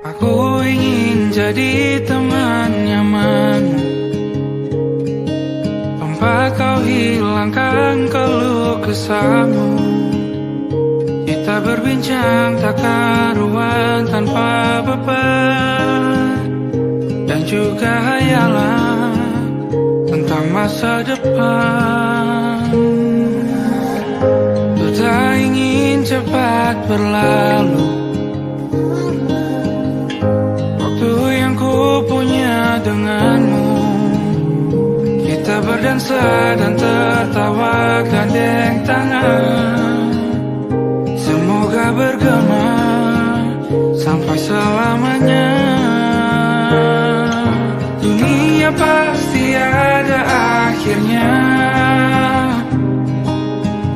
Aku ingin jadi teman nyaman, tempat kau hilangkan keluh kesahmu. Kita berbincang tak karuan tanpa beban, dan juga hayalan tentang masa depan. Ku tak ingin cepat berlalu waktu yang ku punya denganmu. Kita berdansa dan tertawa gandeng tangan, semoga bergema sampai selamanya. Dunia pasti ada akhirnya,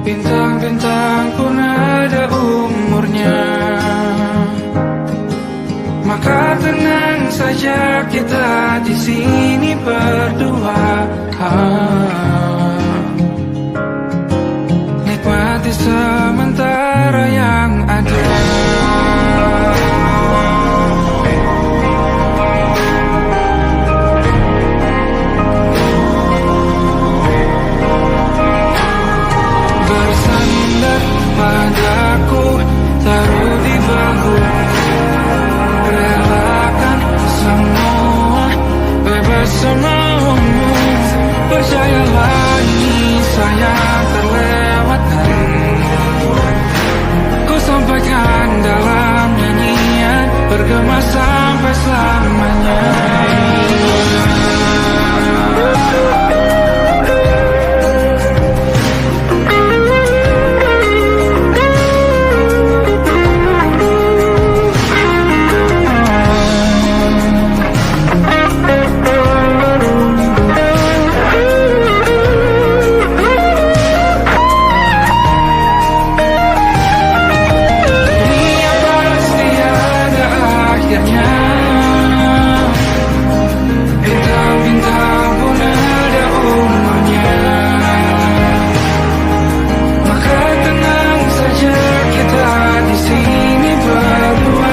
bintang-bintang pun ada umurnya. Maka tenang saja kita di sini berdua, nikmati sementara yang ada. Bersandar padaku, taruh di bahu, relakan semua, bebas semaumu. Percayalah ini sayang terlewatkan, ku sampaikan dalam nyanyian, bergema sampai selamanya. Bintang-bintang pun ada umurnya, maka tenang saja kita di sini berdua,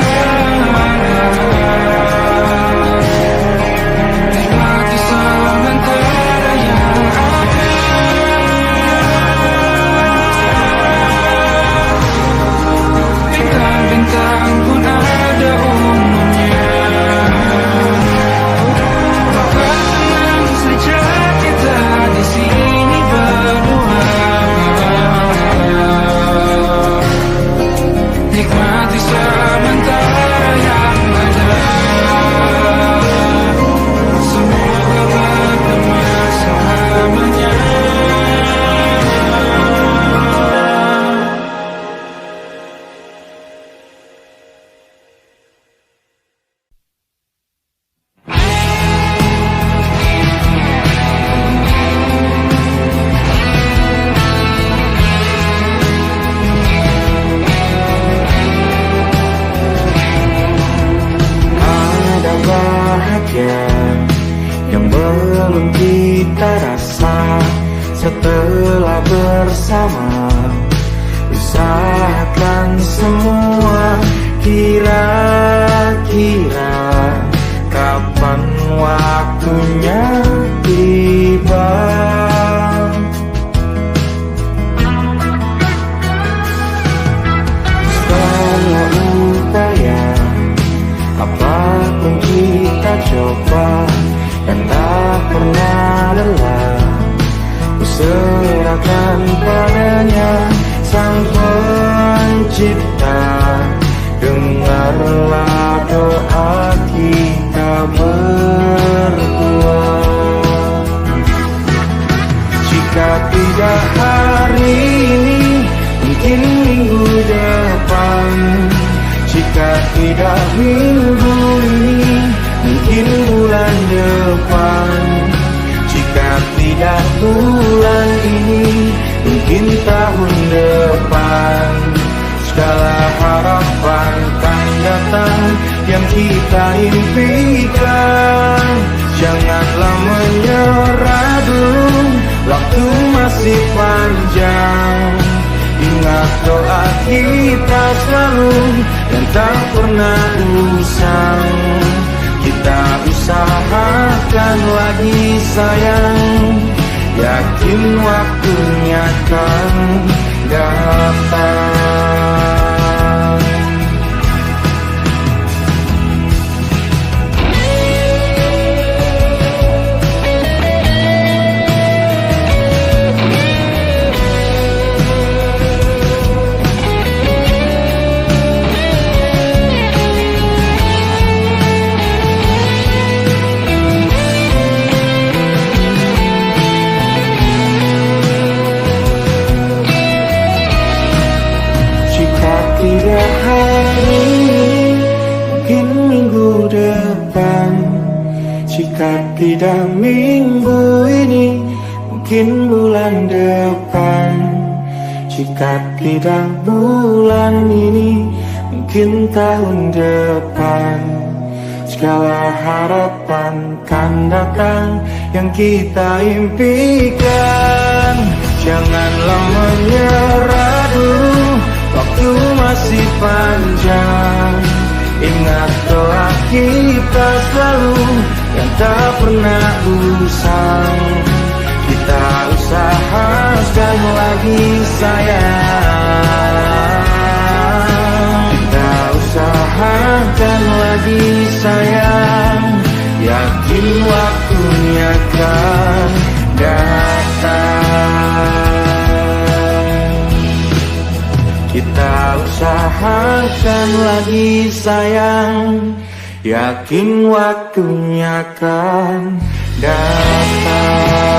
nikmati sementara yang ada. Bintang-bintang pun ada umurnya, di sini berdua, nikmati sementara yang ada. Semoga bergema selamanya. Yang belum kita rasa setelah bersama, usahakan semua. Kira-kira kapan waktunya tiba? Setelah upaya apapun kita coba, dan tak pernah lelah, ku serahkan padanya Sang Pencipta. Dengarlah doa kita berdua. Jika tidak hari ini, mungkin minggu depan. Jika tidak minggu ini, mungkin bulan depan. Jika tidak bulan ini, mungkin tahun depan. Segala harapan kan datang yang kita impikan. Janganlah menyerah dulu, waktu masih panjang. Ingat doa kita selalu dan tak pernah usang. Kita usahakan lagi sayang, yakin waktunya kan datang. Tidak hari ini, mungkin minggu depan. Jika tidak minggu ini, mungkin bulan depan. Jika tidak bulan ini, mungkin tahun depan. Segala harapan kan datang yang kita impikan. Janganlah menyerah dulu, waktu masih panjang. Ingat doa kita selalu yang tak pernah usang. Kita usahakan lagi sayang. Kita usahakan lagi sayang, yakin waktunya kan datang. Kita usahakan lagi sayang, yakin waktunya kan datang.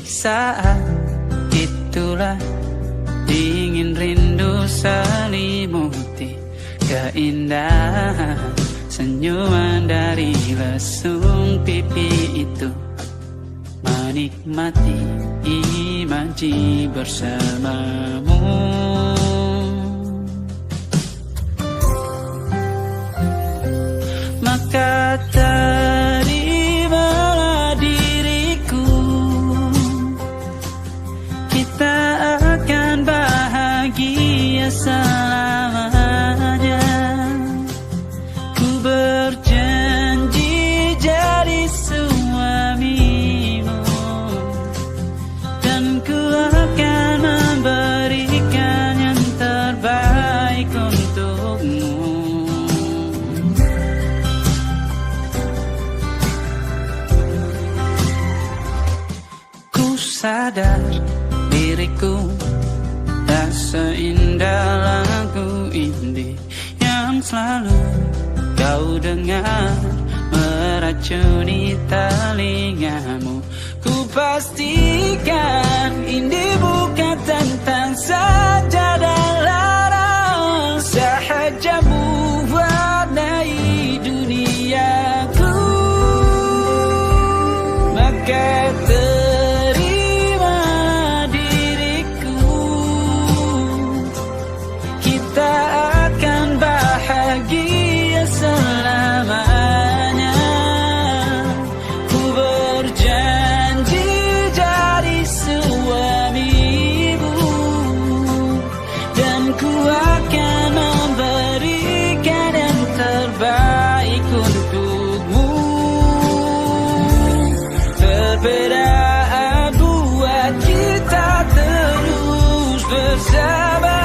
saat itulah dingin rindu selimuti keindahan senyuman dari lesung pipi itu. Menikmati imaji bersamamu. Maka terimalah diriku, kita akan bahagia selamanya. Ku berjanji jadi suamimu, dan ku akan memberikan yang terbaik untukmu. Ku sadar diriku tak seindah lagu indie yang selalu kau dengar meracuni telingamu. Ku pastikan indie bukan tentang sajadah larang, sahaja mewarnai duniaku. Maka terima diriku, kita akan bahagia selamanya. Ku berjanji jadi suamimu, dan ku akan memberikan yang terbaik untukmu. Perbedaan buat kita terus bersama.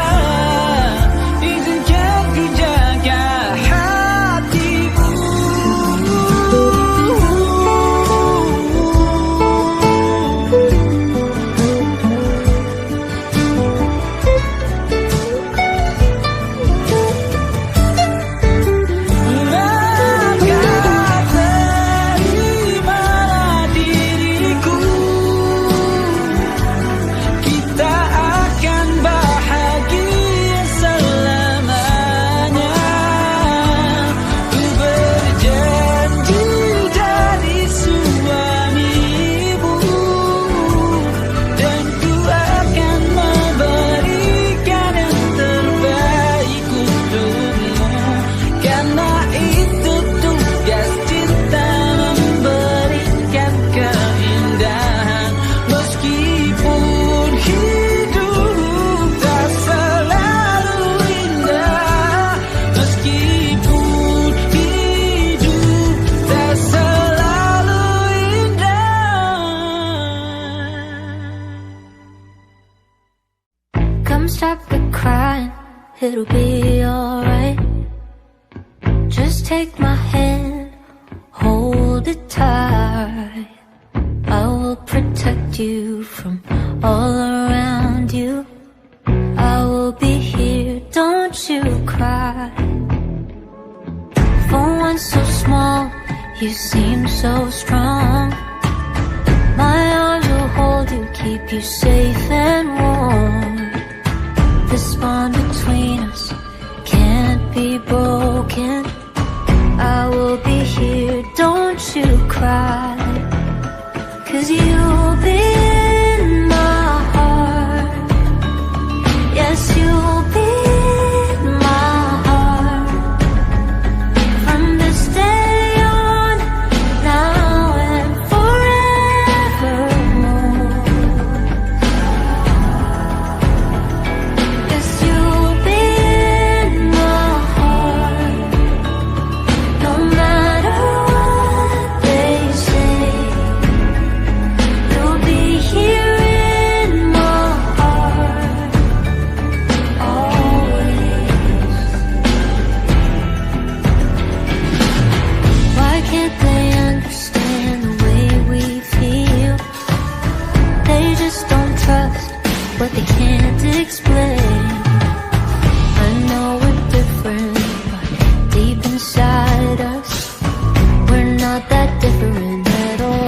Izinkan ku jaga hatimu. Maka terimalah diriku, kita akan bahagia selamanya. Ku berjanji jadi suamimu, dan ku akan memberikan yang terbaik untukmu. Karena itu tugas cinta, memberikan keindahan. Meskipun hidup tak selalu indah, meskipun hidup tak selalu indah. Come stop the crying, it'll be alright. Just take my hand, hold it tight. I will protect you from all around you. I will be here, don't you cry. For one so small, you seem so strong. My arms will hold you, keep you safe and warm. This bond between us can't be broken. I will be here, don't you cry. 'Cause you'll be in my heart. Yes, you'll be in my heart. From this day on, now and forevermore. Yes, you'll be in my heart. No matter what they say, you'll be here in my heart always. Why can't they understand the way we feel? They just don't trust what they can't explain. I know we're different, but deep inside us, we're not that different at all.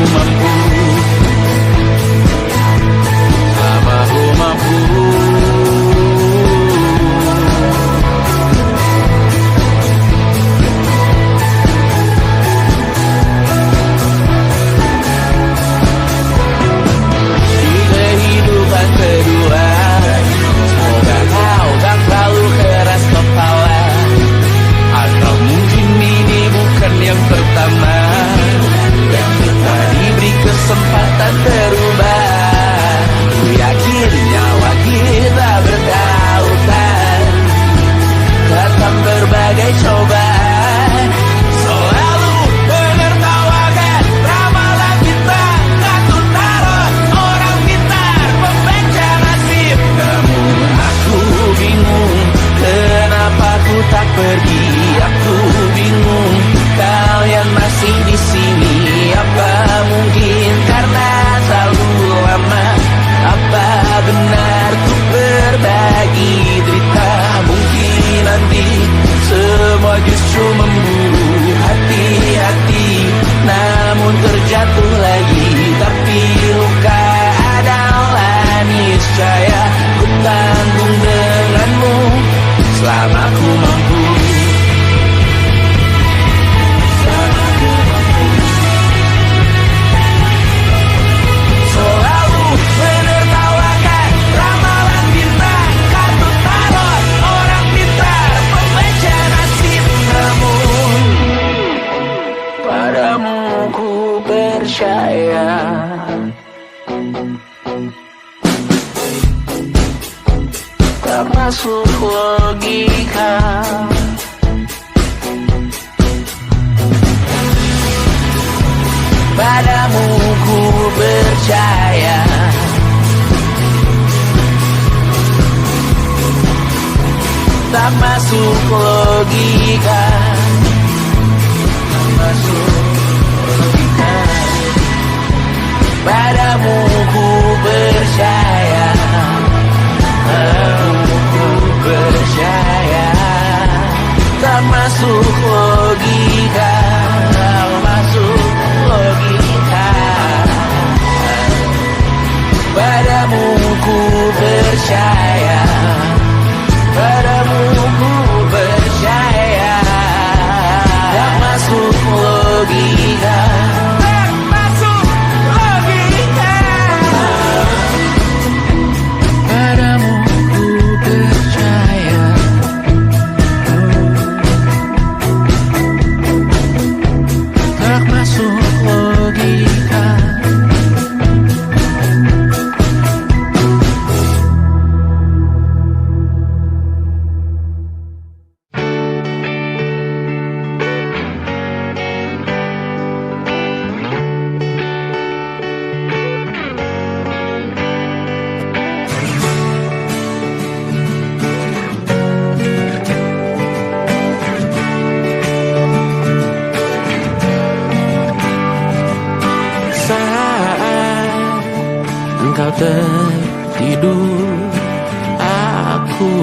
mampu, selama aku mampu. Di kehidupan kedua, semoga kau tak terlalu keras kepala. Atau mungkin ini bukan yang pertama yang kita diberi kesempatan berubah. Ku yakin nyawa kita bertautan, datang berbagai cobaan, selalu menertawakan ramalan kita. Aku taruh orang pintar pembaca nasib, namun aku bingung kenapa ku tak pergi. Aku bingung kalian masih di sini. Apa mungkin karena terlalu lama? Apa benar ku berbagi derita? Mungkin nanti semua justru memburu hati-hati, namun terjatuh lagi. Tapi luka adalah niscaya ku tanggung denganmu selama ku mampu. Selalu menertawakan ramalan bintang, kartu tarot orang pintar pembaca nasib, namun padamu ku percaya. Tak masuk logika, padamu ku percaya. Tak masuk logika, tak masuk logika. Padamu ku percaya, padamu ku percaya. Tak masuk logika, tak masuk logika. Padamu ku percaya, padamu ku percaya. Tak masuk logika, tak masuk logika. Padamu ku percaya, tak masuk logika. Engkau tertidur, aku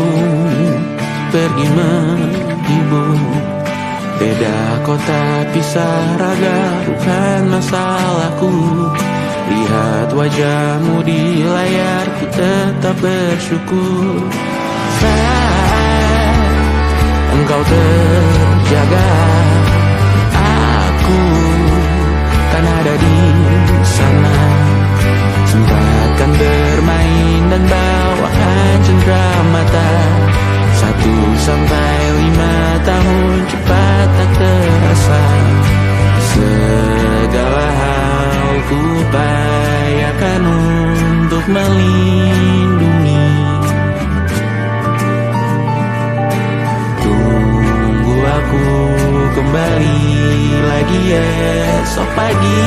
pergi menghibur. Beda kota pisah raga bukan masalahku. Lihat wajahmu di layar, ku tetap bersyukur. Saat engkau terjaga, aku kan ada di sana. Sempatkan bermain dan bawaan cenderamata. 1-5 tahun cepat tak terasa. Segala hal ku upayakan untuk melindungi. Tunggu aku kembali lagi esok pagi.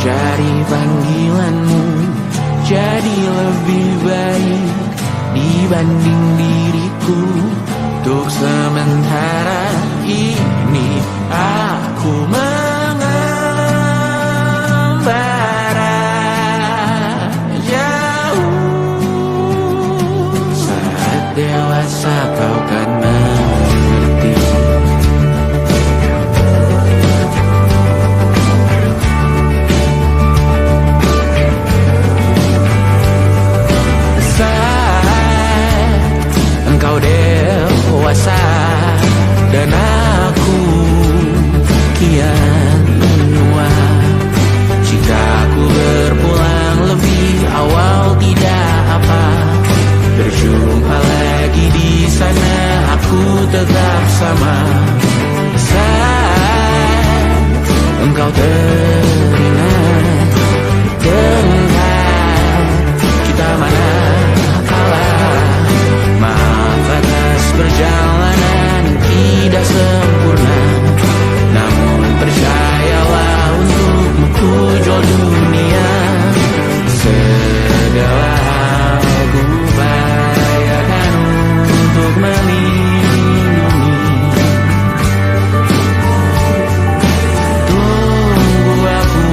Cari panggilanmu jadi lebih baik dibanding diriku. Untuk sementara ini aku mengembara jauh. Saat dewasa kau kan dewasa dan aku kian menua. Jika aku berpulang lebih awal tidak apa, berjumpa lagi di sana aku tetap sama. Saat engkau teringat dengan kita mana kalah. Maaf atas perjalanan tidak sempurna, namun percayalah untukmu ku jual dunia. Segala hal ku bayarkan untuk melindungi. Tunggu aku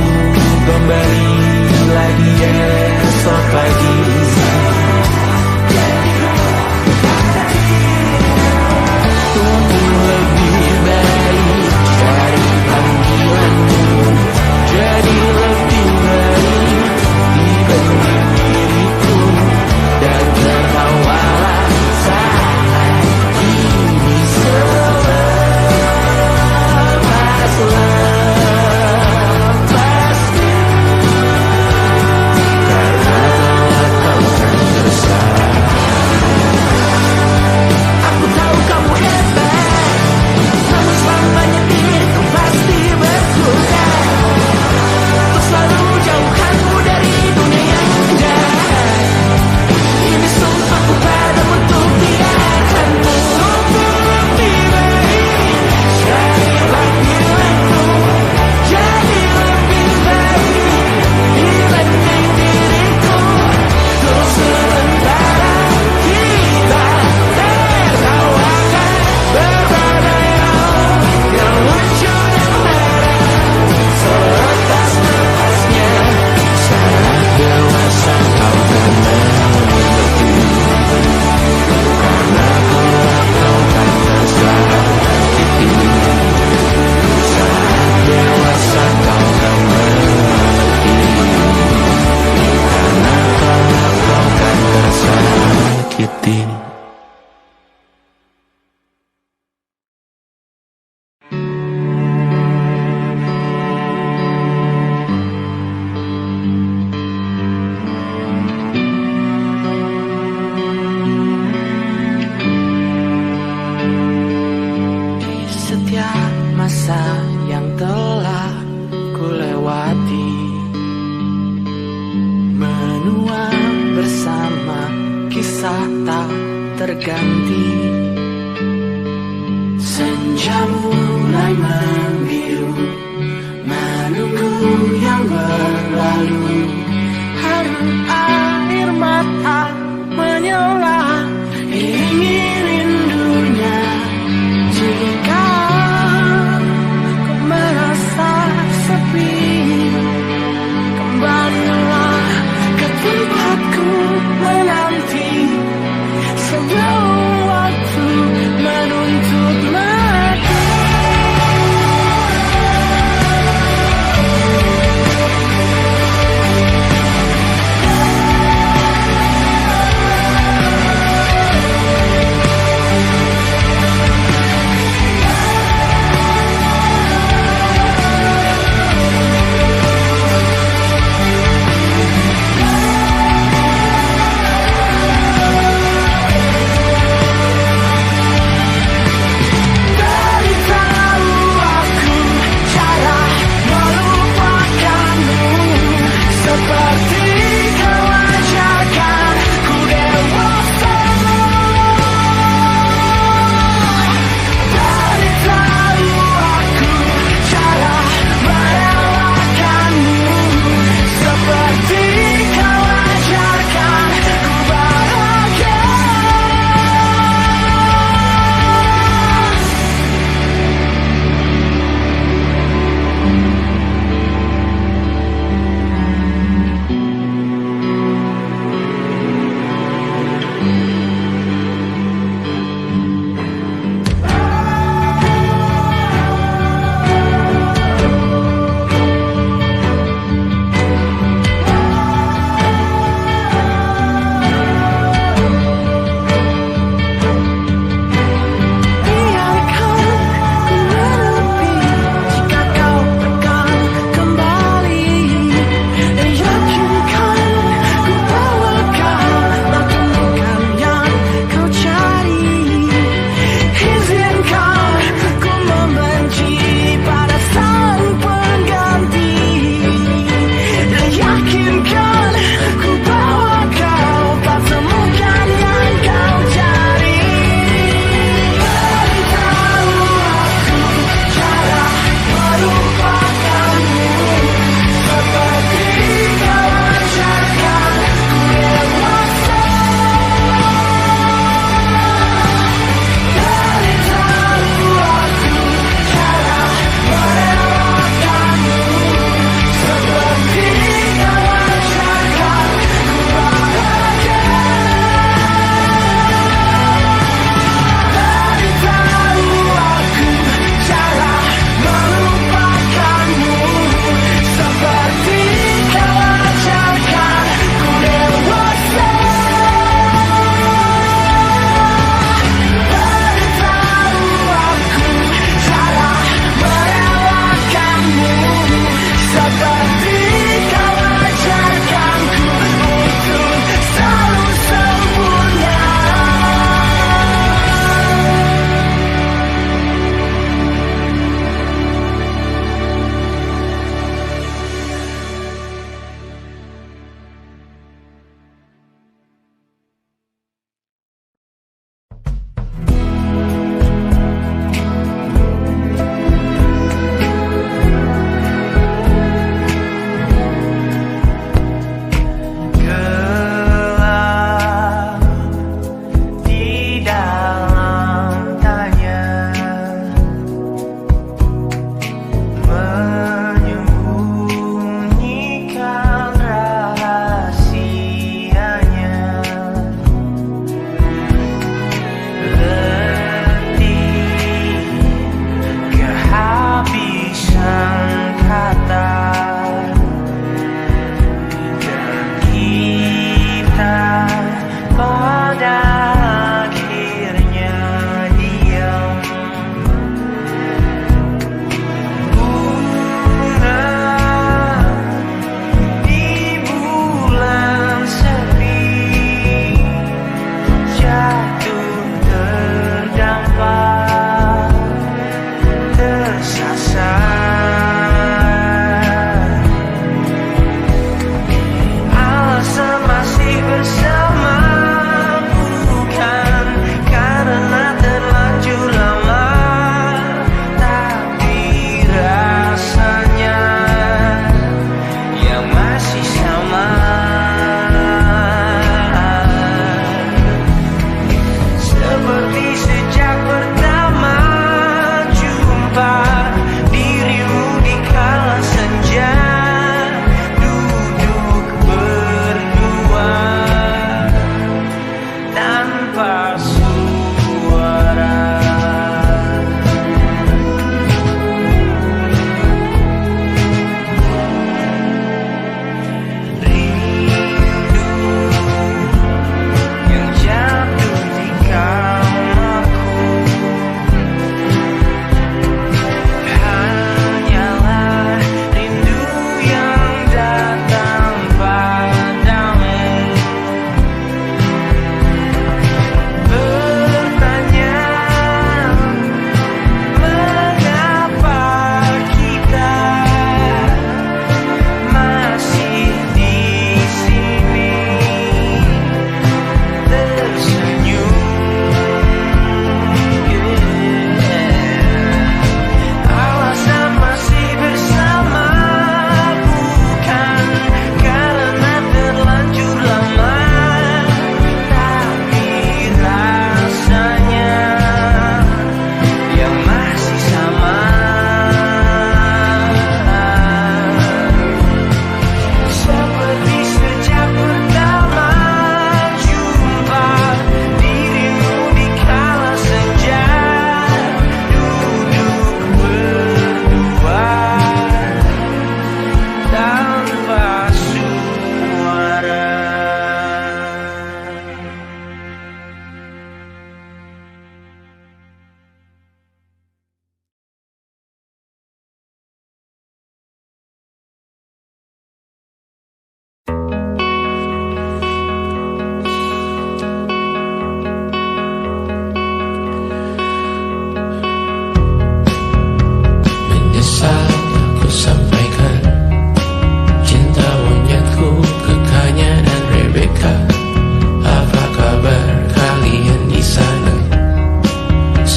kembali lagi esok pagi. Tunggu lebih baik dari panggilanmu, jadi lebih baik dibanding diriku, dan tertawalah saat ini selepas-lepasnya, karena telah kau kan tersayang. Aku tahu kamu hebat, namun selamanya diriku pasti berkurang. Untuk selalu jauhkanmu dari dunia yang indah. Ini sumpahku padamu untuk biarkanmu. Untuk lebih baik dari panggilanmu, jadi lebih baik dibanding diriku. Untuk sementara kita tertawakan berbagai hal yang lucu dan marah. Selepas-lepasnya saat dewasa kau kan mengerti, karena kelak kau kan tersakiti. Saat dewasa kau kan mengerti, karena kelak kau kan tersakiti. Di setiap masa yang telah ku lewati, menua bersama kisah tak terganti. Senja mulai membiru, menunggu yang berlalu. Haru air mata menyala, iringi rindunya. Jika kau merasa sepi, kembalilah ke tempatku menanti. Sebelum waktu menuntut mati.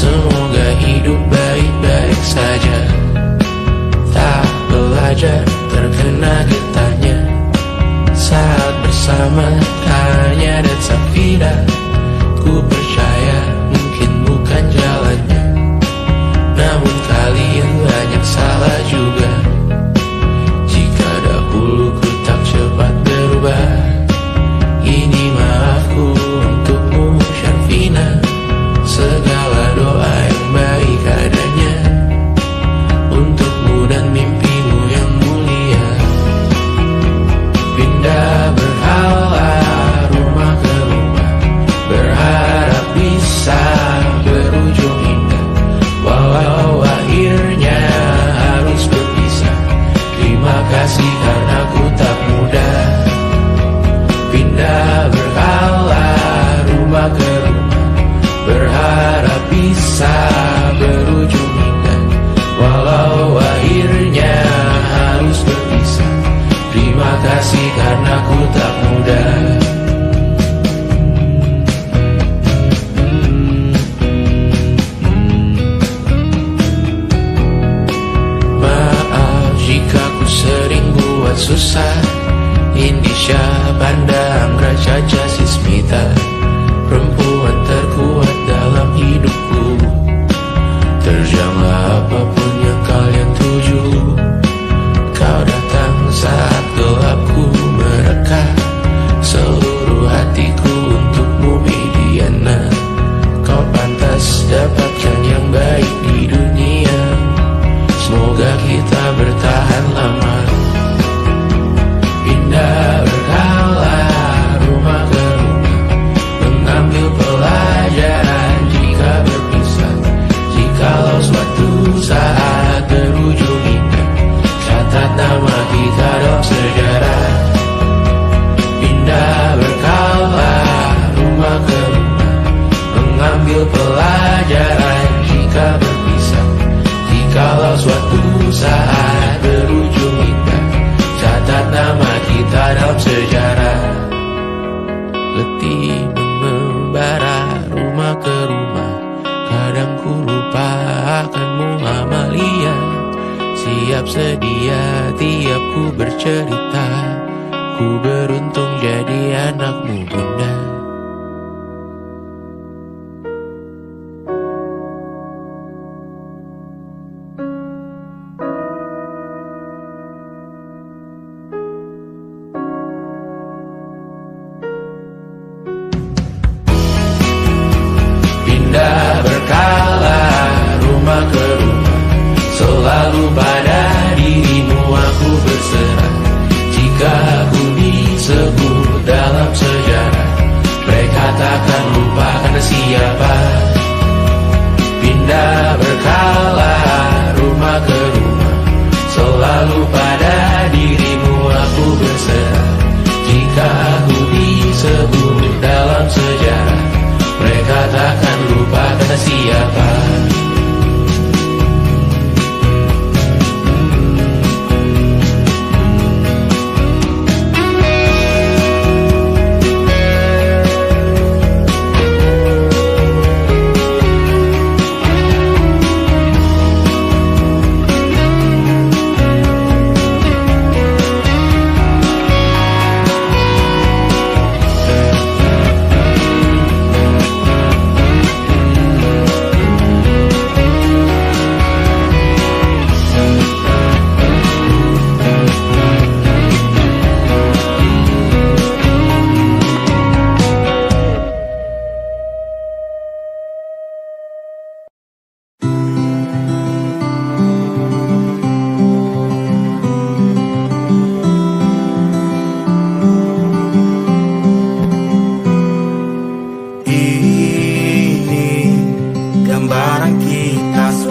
Semoga hidup baik-baik saja. Tak belajar terkena getahnya saat bersama Tanya dan Safira. Ku percaya mungkin bukan jalannya, namun kalian banyak salah juga. Jika dahulu ku tak cepat berubah, ini maafku untukmu Syarifina. Segala doa yang baik adanya untukmu dan mimpimu yang mulia. Pindah berhala rumah ke rumah, berharap bisa berujung indah. Walau akhirnya harus berpisah, terima kasih karena ku tak mudah. Pindah berhala rumah ke rumah, berharap bisa berujung indah. Walau akhirnya harus berpisah, terima kasih karena ku tak mudah. Maaf jika ku sering buat susah. Indisha, Banda, Anggra, Caca, Sismita, perempuan terkuat dalam hidupku. Terjanglah apapun yang kalian tuju. Kau datang saat gelapku mereka. Seluruh hatiku untukmu Mediana. Kau pantas dapatkan yang baik di dunia. Semoga kita bertahan lama. Pindah berkala rumah ke rumah, mengambil pelajaran jika berpisah. Jikalau suatu saat berujung indah, catat nama kita dalam sejarah. Pindah berkala rumah ke rumah, mengambil pelajaran jika berpisah. Jikalau suatu saat berujung indah, catat nama kita dalam sejarah. Letih mengembara rumah ke rumah, kadang ku lupa akanmu Amalia. Siap sedia tiap ku bercerita, ku beruntung jadi anakmu bunda. Pindah berkala rumah ke rumah, selalu pada dirimu aku berserah. Jika aku disebut dalam sejarah, mereka takkan lupa karena siapa. Pindah berkala rumah ke rumah, selalu pada dirimu aku berserah. Jika aku disebut dalam sejarah, mereka takkan lupa kata siapa.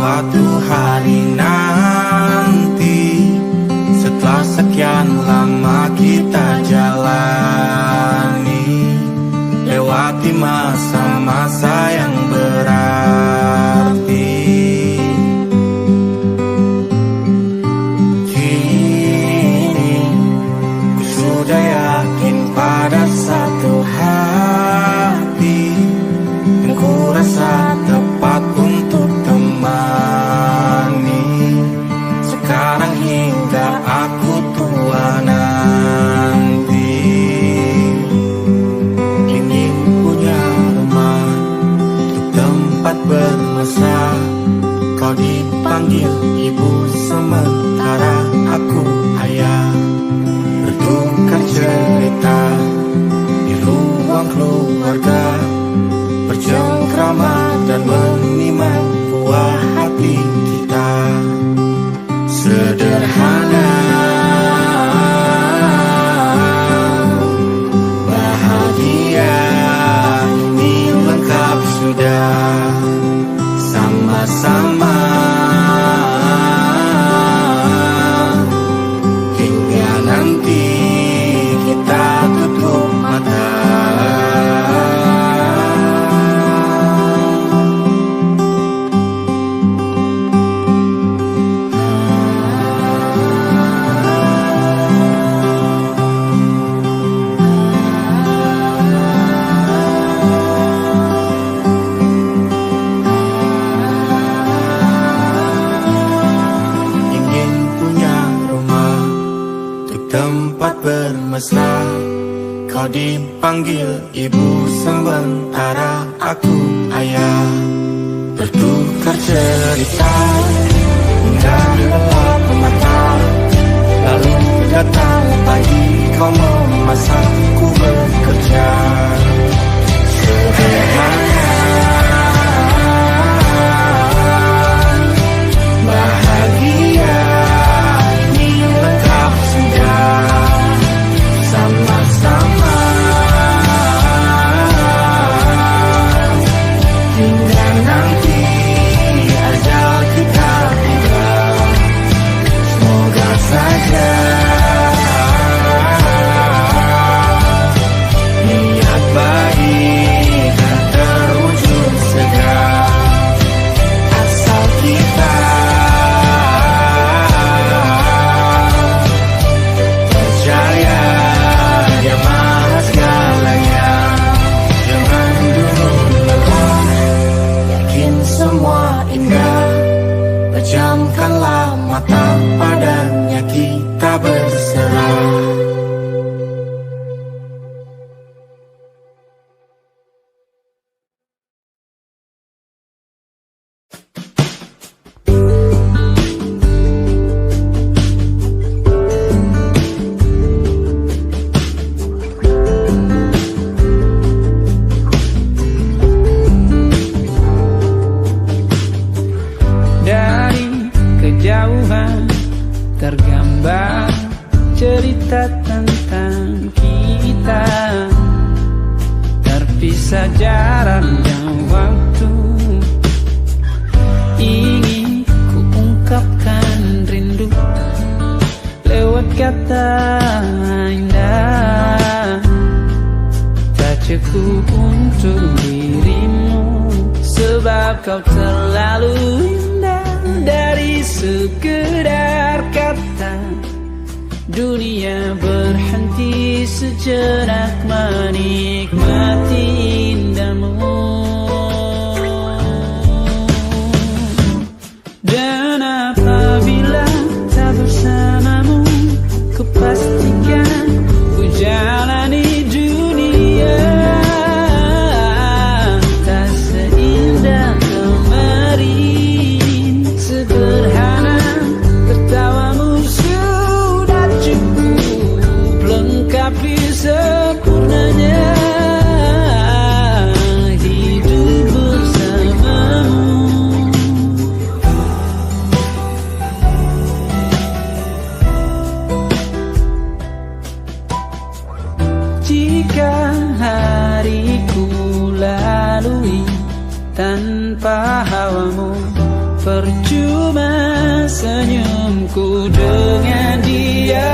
suatu hari nanti, setelah sekian lama kita jalani, lewati masa-masa yang berarti. Kini ku sudah yakin pada satu hati yang ku rasa tepat untuk mata. Kau dipanggil ibu sementara aku ayah. Bertukar cerita di ruang keluarga, bercengkrama dan menimang buah hati kita. Sederhana, bahagia, ini lengkap sudah. Sama-sama hingga nanti kita tutup mata. Tempat bermesra, kau dipanggil ibu sementara aku ayah. Bertukar cerita hingga gelap mata, lalu datang pagi kau memasak, ku bekerja. Sederhana, bahagia, ini lengkap sudah. Sama-sama hingga nanti ajal kita tiba. Semoga saja niat baik dan terwujud segera, asal kita percaya Dia Maha segalanya. Jangan dulu lelah, yakin semua indah. Pejamkanlah mata, padanya kita berserah. Dari kejauhan tergambar cerita tentang kita, terpisah jarak dan waktu. Ingin ku ungkapkan rindu lewat kata indah, tak cukup untuk dirimu, sebab kau terlalu indah. Dari sekedar kata, dunia berhenti sejenak menikmati indahmu. Dan apabila tak bersamamu, ku pastikan ku jalani dunia tak seindah kemarin. Sederhana, tertawamu sudah cukup lengkapi sempurnanya hidup bersamamu. Jika hariku lalui tanpa hawamu, percuma senyumku dengan dia.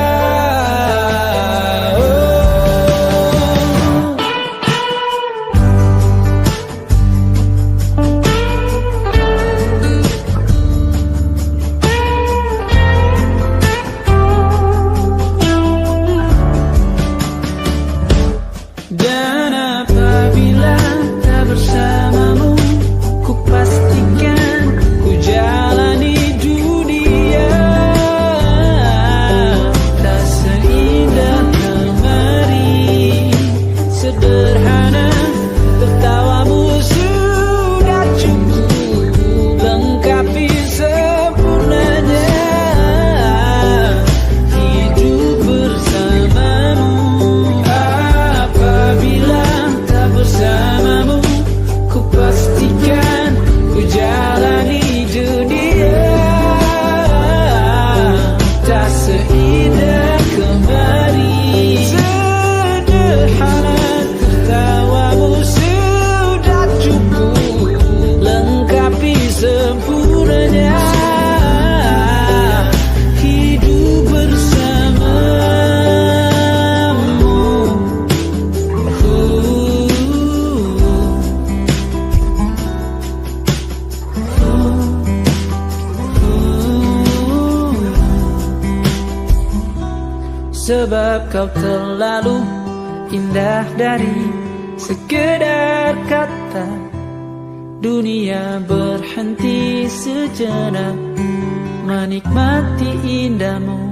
Dan apabila tak bersamamu, ku pastikan ku jalani dunia tak sebab kau terlalu indah dari sekedar kata. Dunia berhenti sejenak menikmati indahmu.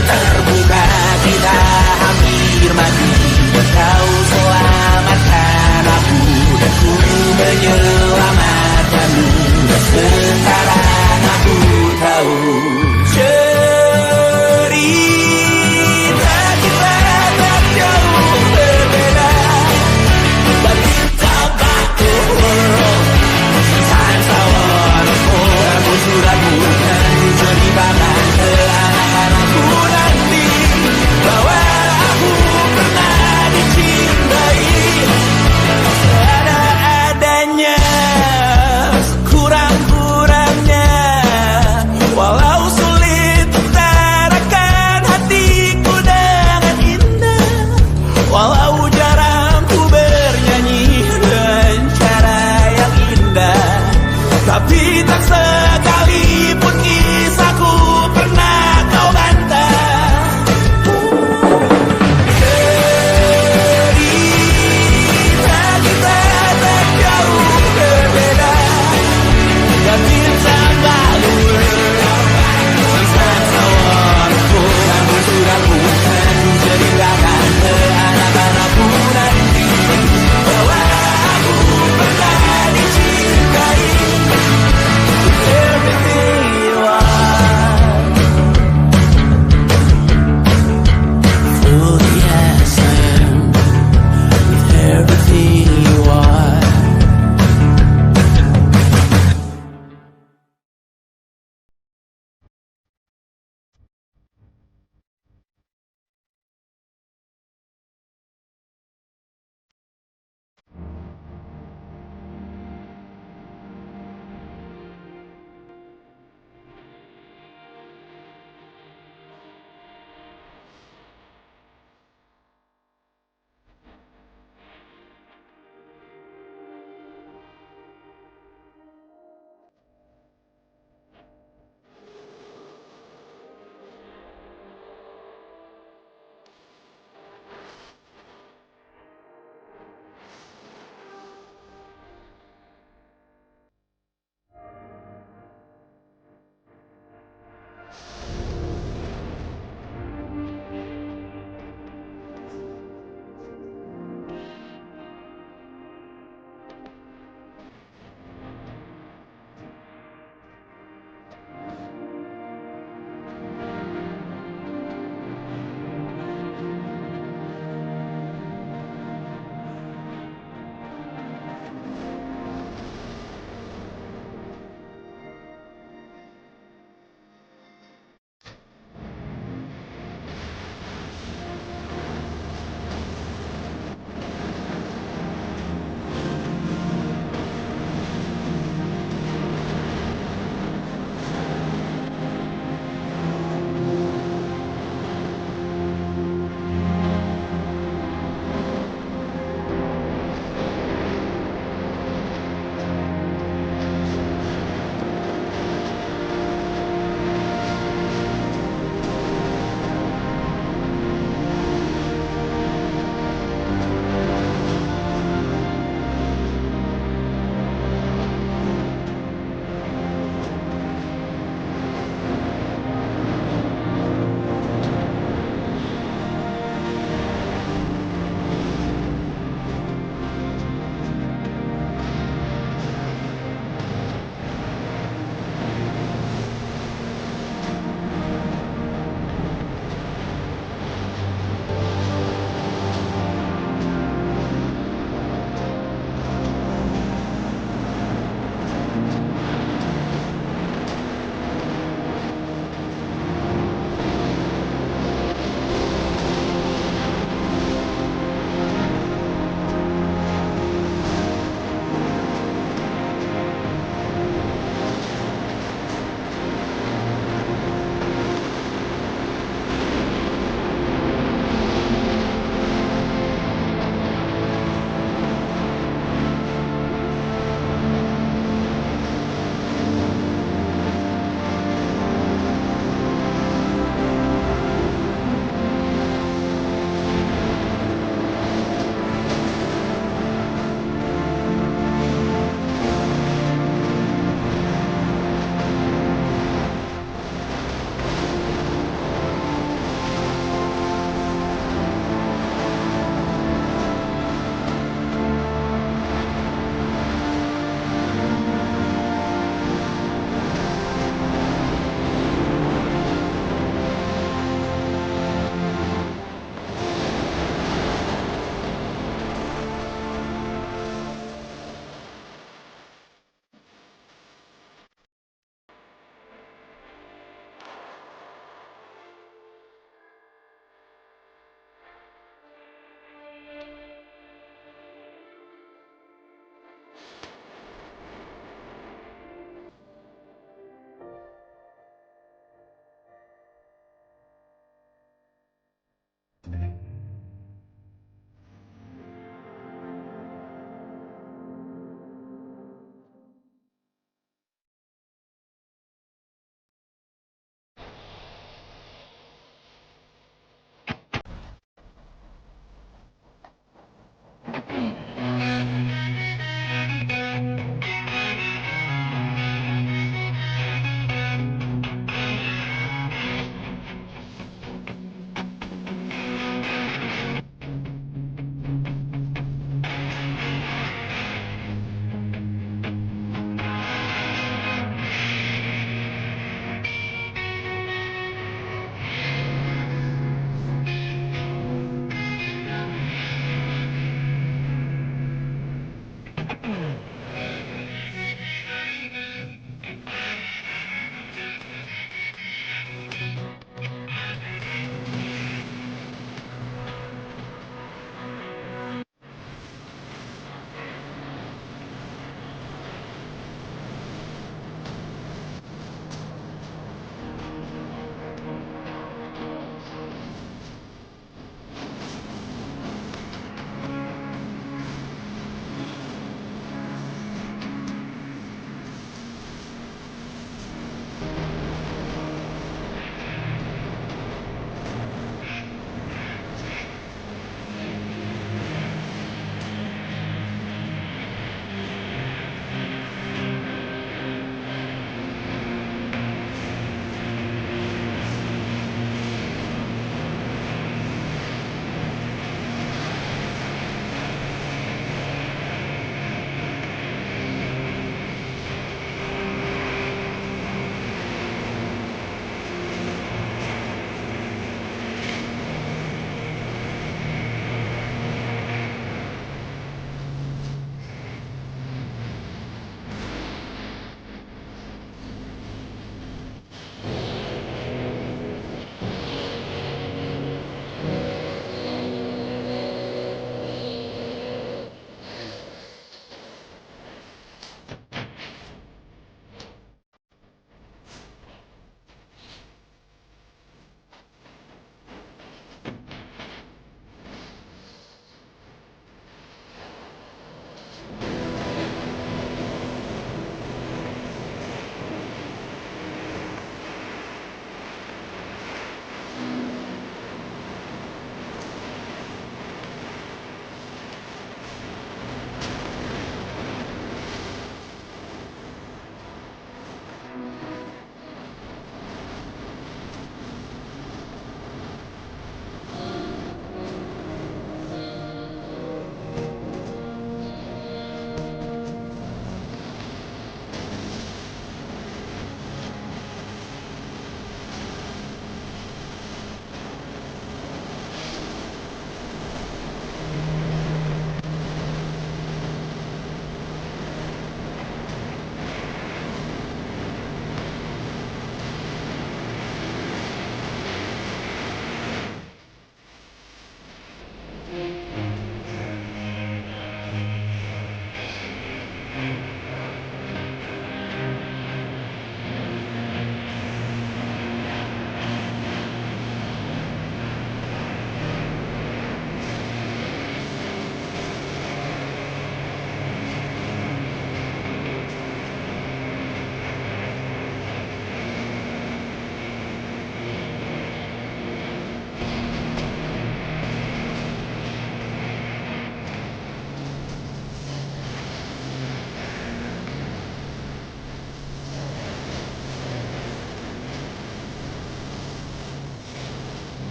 Terbuka, kita hampir mati. Kau selamatkan aku.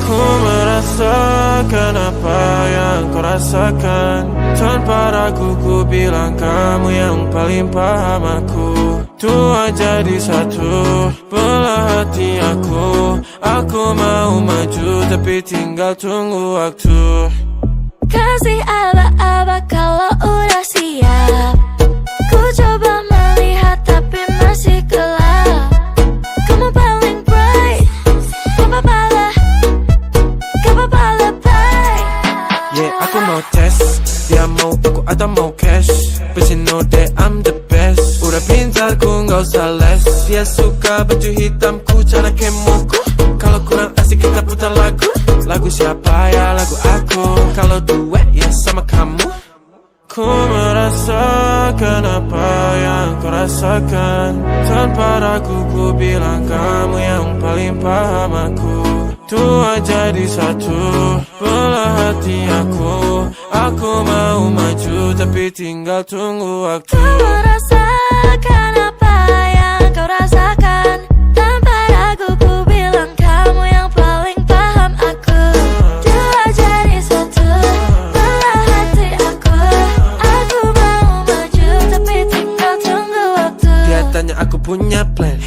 Ku merasakan apa yang kau rasakan. Tanpa ragu ku bilang kamu yang paling paham aku. Tua jadi satu, belah hati aku. Aku mau maju tapi tinggal tunggu waktu. Kasih aba-aba kalau udah siap. Ku coba melihat tapi masih gelap. Kamu paling bright, gak apa-apa lebay. Yeah, aku mau tes. Dia mau aku atau mau cash. But you know that I'm the best. Udah pintar ku gak usah les. Dia suka baju hitamku, cara kemoku. Kalau kurang asik kita putar lagu. Lagu siapa ya? Lagu aku. Kalau duet ya sama kamu. Ku merasakan apa yang kau rasakan. Tanpa ragu ku bilang kamu yang paling paham aku. Tua jadi satu, belah hati aku. Aku mau maju tapi tinggal tunggu waktu. Ku merasakan apa yang kau rasakan. Tanpa ragu ku bilang kamu yang paling paham aku. Dua jadi satu, belah hati aku. Aku mau maju tapi tinggal tunggu waktu. Dia tanya aku punya plan.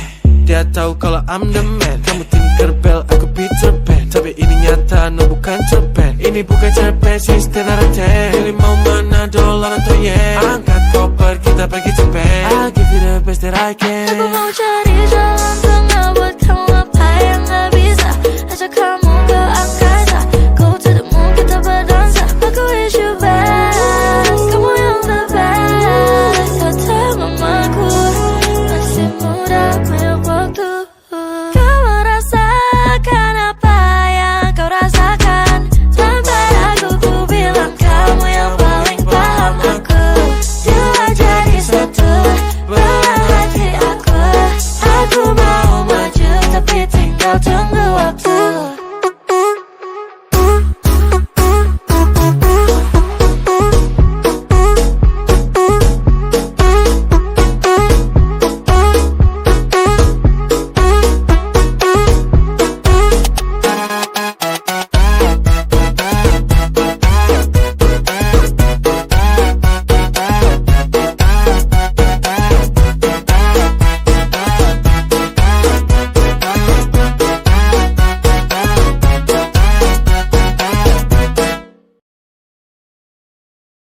Dia tahu kalau I'm the man. Kamu Tinkerbell, aku Peter Pan. Tapi ini nyata, no bukan cerpen. Ini bukan cerpen, sistem narate. Pilih mau mana, dolar atau yen. Angkat koper, kita pergi Japan. I'll give you the best that I can. Aku mau cari jalan